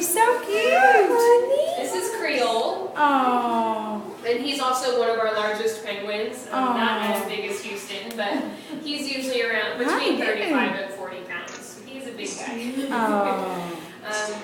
You're so cute. This is Creole. Oh. And he's also one of our largest penguins. Not as big as Houston, but he's usually around between 35 and 40 pounds. He's a big guy. Oh.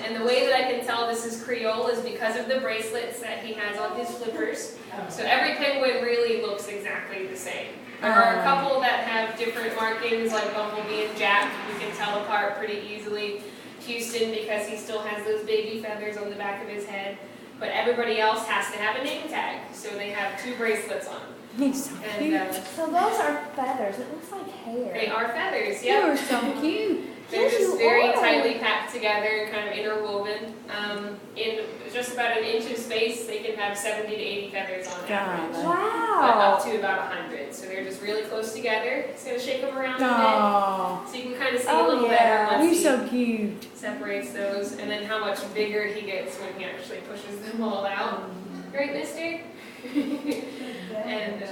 And the way that I can tell this is Creole is because of the bracelets that he has on his flippers. So every penguin really looks exactly the same. There are a couple that have different markings, like Bumblebee and Jack. We can tell apart pretty easily. Houston, because he still has those baby feathers on the back of his head. But everybody else has to have a name tag, so they have 2 bracelets on. He's so cute. So those are feathers. It looks like hair. They are feathers, yeah. You're so cute. They're just very tightly packed together and kind of interwoven. In just about an inch of space, they can have 70 to 80 feathers on average. But Wow. up to about 100. So they're just really close together. Just going to shake them around a Oh. bit. So you can kind of see a little better once You're he so cute. separates those. And then how much bigger he gets when he actually pushes them all out. Right, mister? And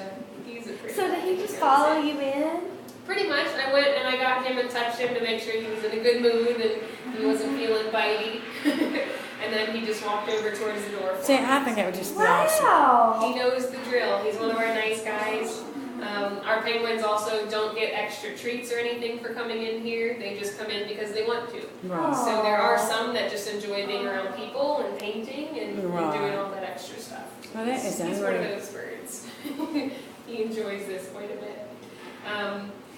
he's a pretty So did he just follow you in? Pretty much. I went and I got him and touched him to make sure he was in a good mood and he wasn't feeling bitey. And then he just walked over towards the door. See, I think that would just be awesome. Wow. He knows the drill. He's one of our nice guys. Our penguins also don't get extra treats or anything for coming in here. They just come in because they want to. Right. So there are some that just enjoy being around people and painting and doing all that extra stuff. Well, that is He's one of unreal. those birds. He enjoys this quite a bit.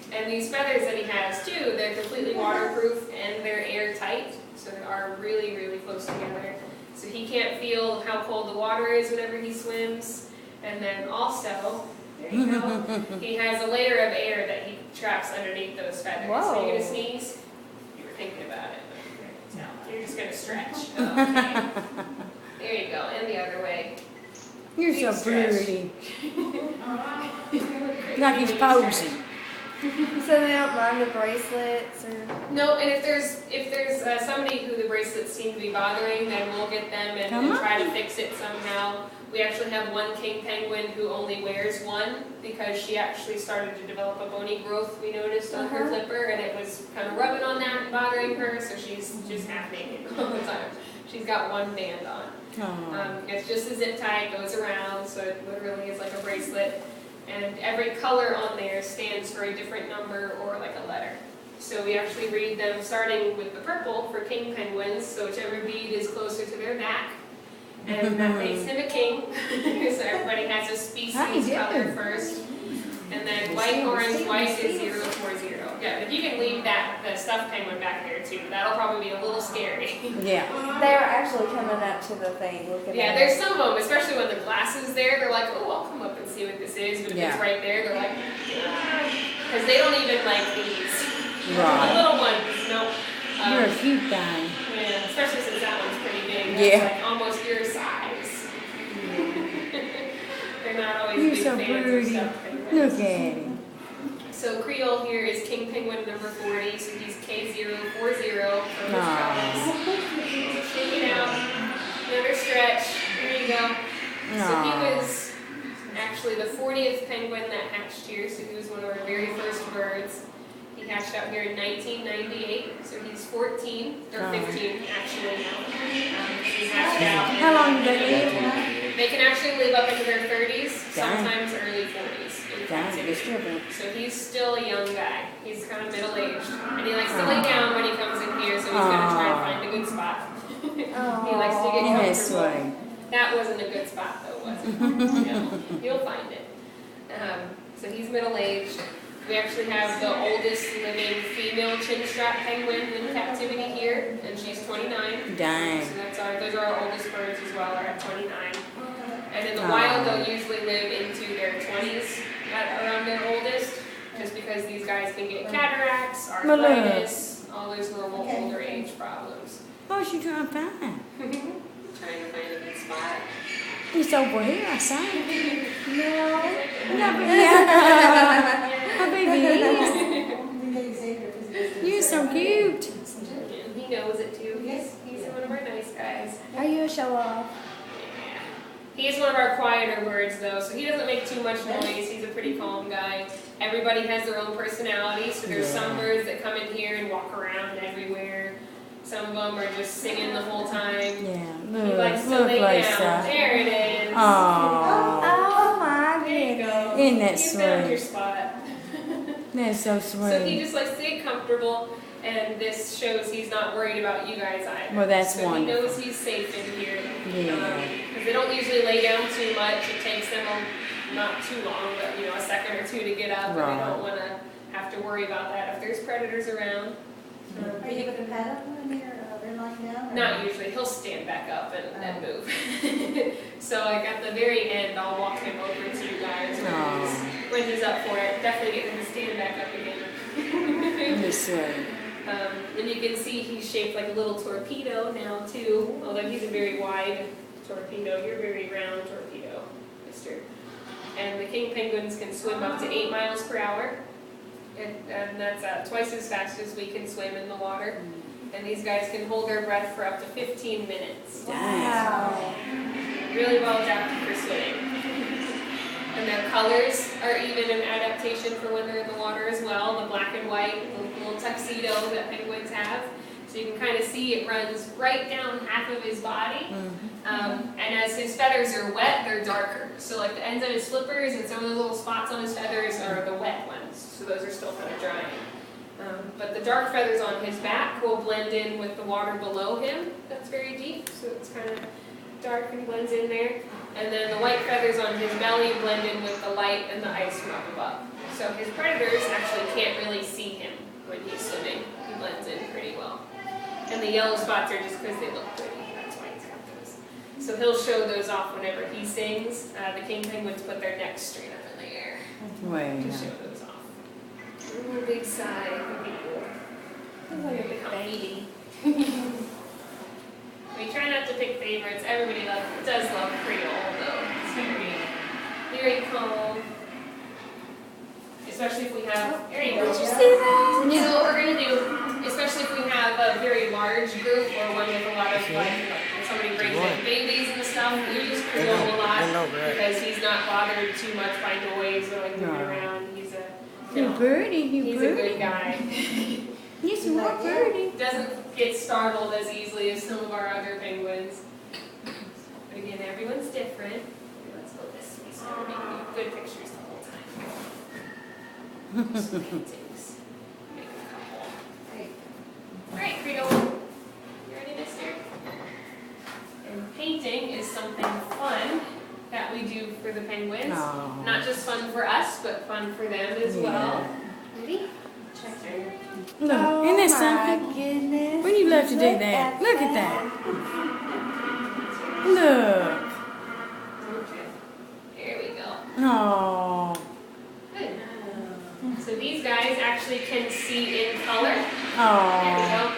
And these feathers that he has too, they're completely waterproof and they're airtight, so they are really, really close together. So he can't feel how cold the water is whenever he swims. And then also, there you go, he has a layer of air that he traps underneath those feathers. Whoa. So you're going to sneeze? You were thinking about it. But no, you're just going to stretch. Okay. There you go, and the other way. You're Big so stretch. pretty. Like he's posing. So they don't mind the bracelets or? No, and if there's somebody who the bracelets seem to be bothering, then we'll get them and try to fix it somehow. We actually have one king penguin who only wears one because she actually started to develop a bony growth, we noticed, on her flipper, and it was kind of rubbing on that and bothering her, so she's just half naked all the time. She's got one band on. It's just a zip tie, it goes around, so it literally is like a bracelet. And every color on there stands for a different number or like a letter. So we actually read them starting with the purple for king penguins, so whichever bead is closer to their back. And that makes him a king. So everybody has a species color first. And then white, orange, white is 040. Yeah, if you can leave the stuffed penguin back there too, that'll probably be a little scary. Yeah. They're actually coming up to the thing looking Yeah, at there's some of them, especially when the glass is there, they're like, oh, I'll come up and see what this is. But if it's right there, they're like, because they don't even like these. Right. The little ones, no. You're a cute guy. Yeah, especially since that one's pretty big. Yeah. That's like almost your size. They're not always You're big so fans of pretty. stuffed penguins. Look at him. So Creole here is king penguin number 40, so he's K040 for his colors. Shake it out. Another stretch. There you go. So he was actually the 40th penguin that hatched here, so he was one of our very first birds. He hatched out here in 1998, so he's 14, or 15 actually now. He hatched out. How long do they live? They can actually live up into their 30s, sometimes early 40s. So he's still a young guy. He's kind of middle-aged. And he likes to lay down when he comes in here, so he's going to try and find a good spot. He likes to get comfortable. That wasn't a good spot, though, was it? No, you'll find it. So he's middle-aged. We actually have the oldest living female chinstrap penguin in captivity here, and she's 29. Dang. So those are our oldest birds as well, are at 29. And in the wild, they'll usually live into their 20s around their oldest, just because these guys can get cataracts, arthritis, all those normal older age problems. What you trying to find? Trying to find a good spot. He's over here, I saw him. No. My baby is. You're so cute. He knows it too. He's one of our nice guys. Are you a show off? Yeah. He's one of our quieter birds though, so he doesn't make too much noise. He's a pretty calm guy. Everybody has their own personality, so there's some birds that come in here and walk around everywhere. Some of them are just singing the whole time. Yeah, He likes to look lay like down. that. There it is. Aww, Oh my There you go. goodness. Isn't that You found your sweet? spot. That's so So he sweet. just likes to get comfortable, and this shows he's not worried about you guys either. Well, that's so wonderful. he knows he's safe in here. Yeah. Because they don't usually lay down too much. It takes them not too long, but a second or two to get up, and they Right. don't want to have to worry about that if there's predators around. Are you going to pet them when they're lying down? or- Not usually. He'll stand back up and move. So like at the very end, I'll walk him over to you guys when he's up for it. Definitely get him to stand back up again. This way. And you can see he's shaped like a little torpedo now too, although he's a very wide torpedo. You're a very round torpedo, mister. And the king penguins can swim up to 8 miles per hour. And that's twice as fast as we can swim in the water. And these guys can hold their breath for up to 15 minutes. Wow. Really well adapted for swimming. And their colors are even an adaptation for when they're in the water as well. The black and white, the little tuxedo that penguins have. So you can kind of see it runs right down half of his body. And as his feathers are wet, they're darker. So like the ends of his flippers and some of the little spots on his feathers are the wet ones. So those are still kind of drying. But the dark feathers on his back will blend in with the water below him. That's very deep, so it's kind of dark and blends in there. And then the white feathers on his belly blend in with the light and the ice from up above. So his predators actually can't really see him when he's swimming. He blends in pretty well. And the yellow spots are just because they look pretty. That's why he's got those. So he'll show those off whenever he sings. The king penguins put their necks straight up in the air Way. to show those off. Ooh, big sigh. That'd be cool. Looks like a baby. We try not to pick favorites. Everybody does love Creole, though. It's very calm. Especially if we have. There you go. Did you see that? You know what we're gonna do? Especially if we have a very large group or one with a lot of like when somebody brings in babies and stuff. We use Creole a lot because he's not bothered too much by noise or like moving around. He's You pretty, you he's a pretty. good guy. Yes, you are pretty. Doesn't get startled as easily as some of our other penguins. But again, everyone's different. Let's go this way so we're making good pictures the whole time. Some paintings. Make a couple. Alright, Creole. You ready, mister? And painting is something fun that we do for the penguins. Aw. Not just fun for us, but fun for them as well. Ready? Check there. Look, isn't that something? My goodness. When you love to do that, look at that. Look. There we go. Oh. Good. So these guys actually can see in color. There we Oh. go.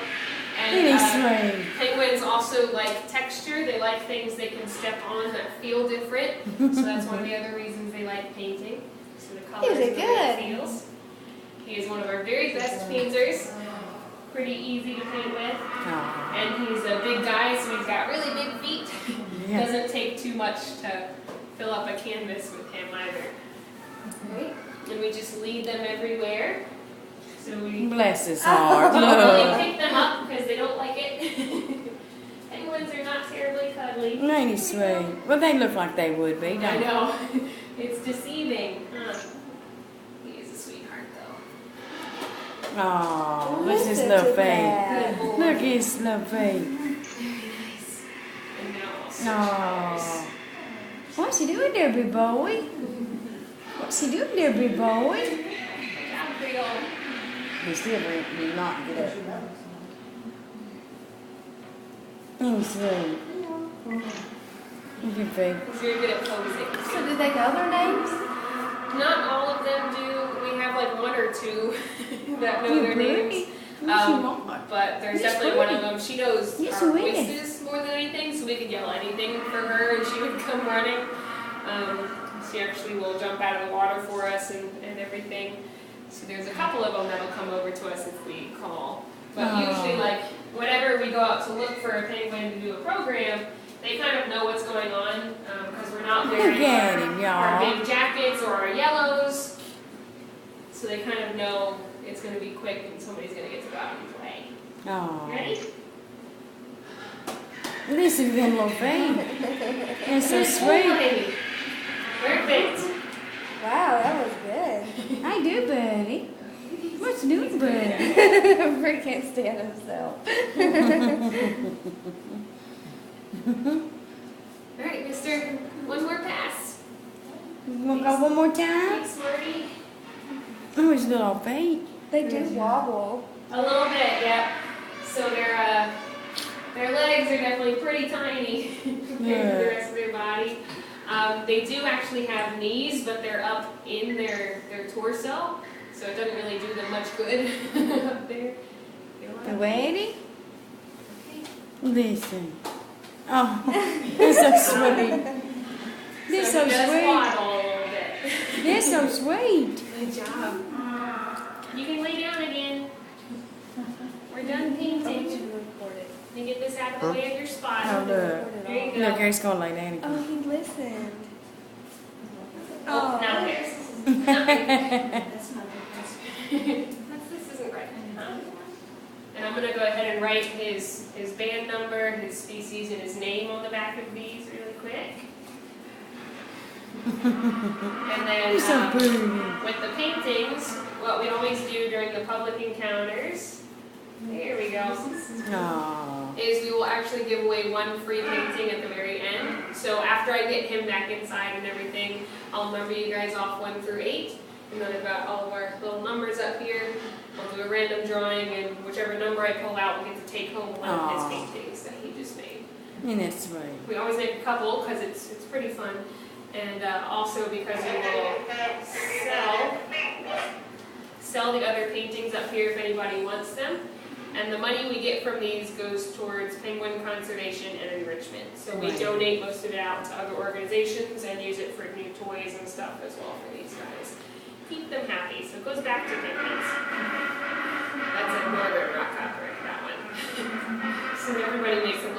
Really And sweet. penguins also like texture. They like things they can step on that feel different. So that's one of the other reasons they like painting. So the colors Is it and the way it good? feels. He is one of our very best painters. Pretty easy to paint with. Oh. And he's a big guy, so he's got really big feet. Yeah. Doesn't take too much to fill up a canvas with him either. Right? And we just lead them everywhere. So we Bless his heart. don't really Look. pick them up because they don't like it. Penguins are not terribly cuddly. Ain't he sweet? Well, they look like they would be, don't I they? know. It's deceiving. He is a sweetheart though. Oh, look at his Listen little to feet. that. Good boy. Look at his little feet. Very nice. And now I'll search Oh. What's he doing there, big boy? What's he doing there, big boy? Good job, Creole. He still will not get up. Ain't he sweet? Look at your feet. He's very good at posing. So do they know their names? Not all of them do. We have like one or two that know their names. Yes, you are. But there's Yes, definitely one pretty. of them. She knows Yes, our you is. voices more than anything, so we could yell anything for her and she would come running. She actually will jump out of the water for us and everything. So there's a couple of them that'll come over to us if we call. But Oh. usually, like, whenever we go out to look for a penguin to do a program, they kind of know what's going on because we're not wearing Look at him, our y'all. big jackets or our yellows. So they kind of know it's going to be quick and somebody's going to get to go out and play. Oh. Ready? Listen to them little feet. They're so Good sweet. boy. Perfect. Wow, that was good. I do, buddy. What's doing, buddy? Rick can't stand himself. All right, mister. One more pass. You want to go one more time? Thanks, Marty. Oh, his little feet. They do wobble. A little bit, yeah. So their legs are definitely pretty tiny compared to the rest of their body. They do actually have knees, but they're up in their torso, so it doesn't really do them much good up there. You ready? Listen. Oh, they're so sweet. They're so he does sweet. waddle a little bit. They're so sweet. Good job. You can lay down again. We're done painting. You get this out of the way of your spot. Oh, look. There you go. Look, Harry's going to lay down Oh, again. he listened. Oh, now there's. That's not This isn't right. And I'm going to go ahead and write his band number, his species, and his name on the back of these really quick. And then You're so pretty. with the paintings, what we always do during the public encounters, there we go, Aww. is we will actually give away one free painting at the very end. So after I get him back inside and everything, I'll number you guys off 1 through 8. And then I've got all of our little numbers up here. I'll do a random drawing, and whichever number I pull out will get to take home one of his Aw. paintings that he just made. And that's sweet. We always make a couple because it's pretty fun. And also because we will sell the other paintings up here if anybody wants them. And the money we get from these goes towards penguin conservation and enrichment. So we Right. donate most of it out to other organizations and use it for new toys and stuff as well for these guys. Keep them happy. So it goes back to penguins. That's a northern rockhopper, that one. So everybody makes a